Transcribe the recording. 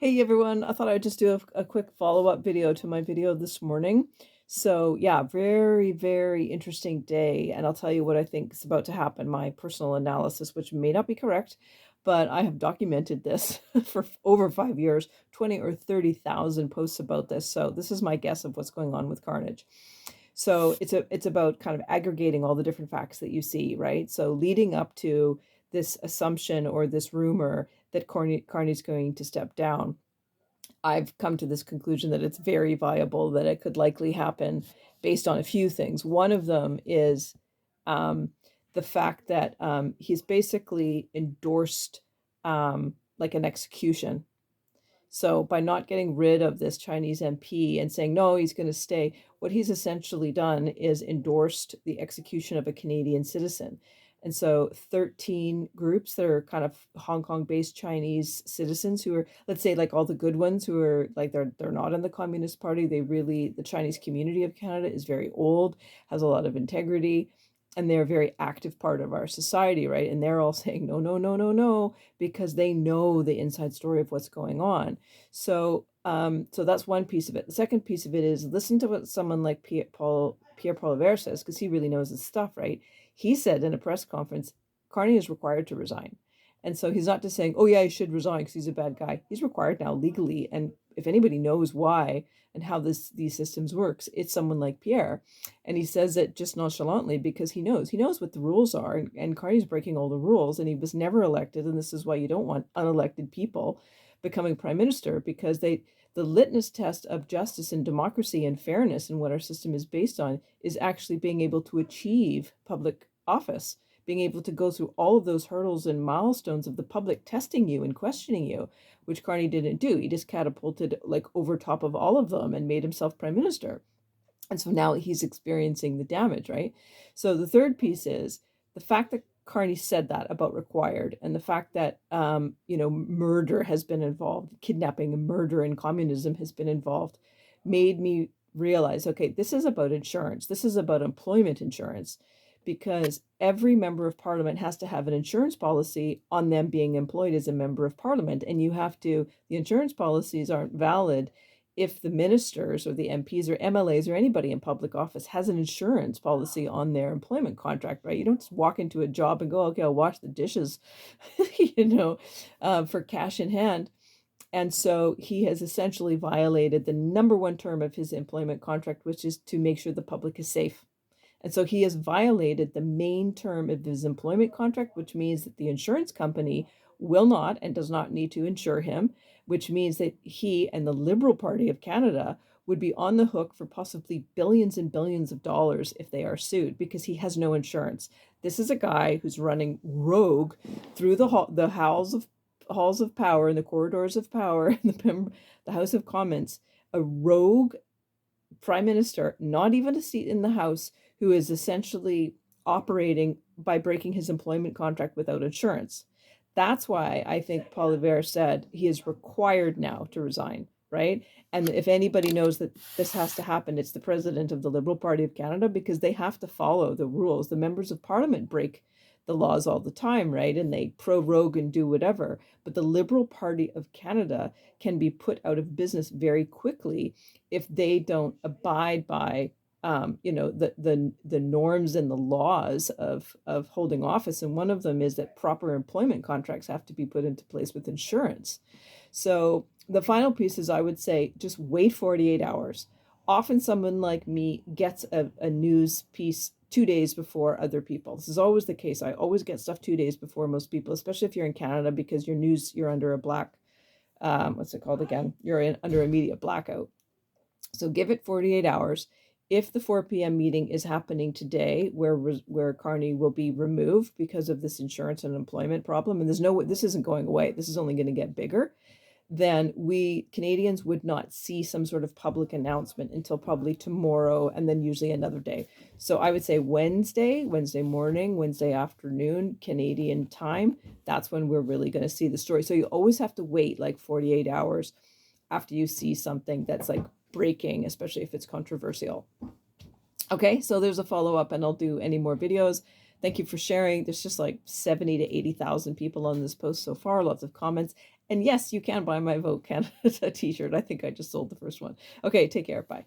Hey everyone, I thought I'd just do a quick follow-up video to my video this morning. So yeah, very, very interesting day. And I'll tell you what I think is about to happen, my personal analysis, which may not be correct, but I have documented this for over 5 years, 20 or 30,000 posts about this. So this is my guess of what's going on with Carnage. So it's about kind of aggregating all the different facts that you see, right? So leading up to this assumption or this rumor that Carney's going to step down, I've come to this conclusion that it's very viable that it could likely happen based on a few things. One of them is um, the fact that he's basically endorsed like an execution. So by not getting rid of this Chinese MP and saying, no, he's going to stay, what he's essentially done is endorsed the execution of a Canadian citizen. And so 13 groups that are kind of Hong Kong-based Chinese citizens who are, let's say, like all the good ones who are like they're not in the Communist Party. The Chinese community of Canada is very old, has a lot of integrity, and they're a very active part of our society, right? And they're all saying no, no, no, no, no, because they know the inside story of what's going on. So that's one piece of it. The second piece of it is listen to what someone like Pierre Poilievre says, because he really knows his stuff, right? He said in a press conference, Carney is required to resign. And so he's not just saying, oh, yeah, he should resign because he's a bad guy. He's required now legally. And if anybody knows why and how these systems works, it's someone like Pierre. And he says it just nonchalantly because he knows what the rules are. And Carney's breaking all the rules, and he was never elected. And this is why you don't want unelected people becoming prime minister, because the litmus test of justice and democracy and fairness and what our system is based on is actually being able to achieve public office, being able to go through all of those hurdles and milestones of the public testing you and questioning you, which Carney didn't do. He just catapulted like over top of all of them and made himself prime minister. And so now he's experiencing the damage, right? So the third piece is the fact that Carney said that about required, and the fact that murder has been involved, kidnapping and murder and communism has been involved, made me realize, okay, this is about insurance. This is about employment insurance, because every member of parliament has to have an insurance policy on them being employed as a member of parliament, and the insurance policies aren't valid if the ministers or the MPs or MLAs or anybody in public office has an insurance policy on their employment contract, right? You don't just walk into a job and go, okay, I'll wash the dishes, for cash in hand. And so he has essentially violated the number one term of his employment contract, which is to make sure the public is safe. And so he has violated the main term of his employment contract, which means that the insurance company will not and does not need to insure him, which means that he and the Liberal Party of Canada would be on the hook for possibly billions and billions of dollars if they are sued, because he has no insurance. This is a guy who's running rogue through the halls of power and the corridors of power in the House of Commons, a rogue prime minister, not even a seat in the House, who is essentially operating by breaking his employment contract without insurance. That's why I think Poilievre said he is required now to resign, right? And if anybody knows that this has to happen, it's the president of the Liberal Party of Canada, because they have to follow the rules. The members of parliament break the laws all the time, right? And they prorogue and do whatever. But the Liberal Party of Canada can be put out of business very quickly if they don't abide by the norms and the laws of holding office. And one of them is that proper employment contracts have to be put into place with insurance. So the final piece is, I would say, just wait 48 hours. Often someone like me gets a news piece 2 days before other people. This is always the case. I always get stuff 2 days before most people, especially if you're in Canada, because you're under a black, what's it called again? Under a media blackout. So give it 48 hours. If the 4 p.m. meeting is happening today, where Carney will be removed because of this insurance and employment problem, and this isn't going away, this is only going to get bigger, then we Canadians would not see some sort of public announcement until probably tomorrow, and then usually another day. So I would say Wednesday morning, Wednesday afternoon, Canadian time, that's when we're really going to see the story. So you always have to wait like 48 hours after you see something that's like breaking, especially if it's controversial. Okay, so there's a follow-up, and I'll do any more videos. Thank you for sharing. There's just like 70 to 80,000 people on this post so far, lots of comments. And yes, you can buy my Vote Canada t-shirt. I think I just sold the first one. Okay, take care. Bye.